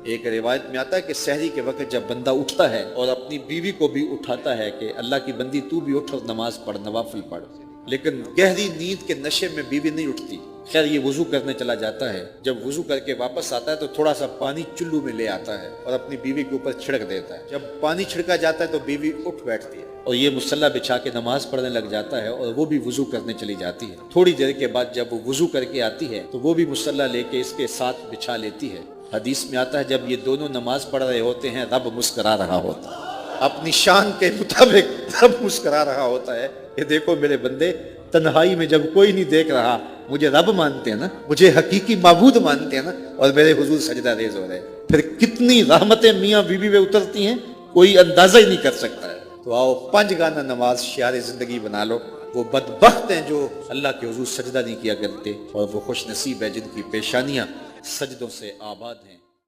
एक रिवायत में आता है कि सहरी के वक्त जब बंदा उठता है और अपनी बीवी को भी उठाता है कि अल्लाह की बंदी तू भी उठ और नमाज पढ़, नवाफिल पढ़, लेकिन गहरी नींद के नशे में बीवी नहीं उठती। खैर ये वुजू करने चला जाता है, जब वुजू करके वापस आता है तो थोड़ा सा पानी चुल्लू में ले आता है और अपनी बीवी के ऊपर छिड़क देता है। जब पानी छिड़का जाता है तो बीवी उठ बैठती है और ये मुसल्ला बिछा के नमाज पढ़ने लग जाता है और वो भी वुजू करने चली जाती है। थोड़ी देर के बाद जब वो वुजू करके आती है तो वो भी मुसल्ला लेके इसके साथ बिछा लेती है। हदीस में आता है जब ये दोनों नमाज पढ़ रहे होते हैं रब मुस्करा रहा होता है, अपनी शान के मुताबिक रब मुस्करा रहा होता है। ये देखो मेरे बंदे, तन्हाई में जब कोई नहीं देख रहा मुझे रब मानते हैं ना, मुझे हकीकी माबूद मानते हैं ना, और मेरे हुजूर सजदा रेज हो रहे हैं, फिर कितनी रहमतें मियाँ बीवी में उतरती हैं कोई अंदाजा ही नहीं कर सकता है। तो आओ 5 गाना नमाज शियार जिंदगी बना लो। वो बदबख्त हैं जो अल्लाह के हुजूर सजदा नहीं किया करते और वो खुश नसीब है जिनकी पेशानियां सजदों से आबाद हैं।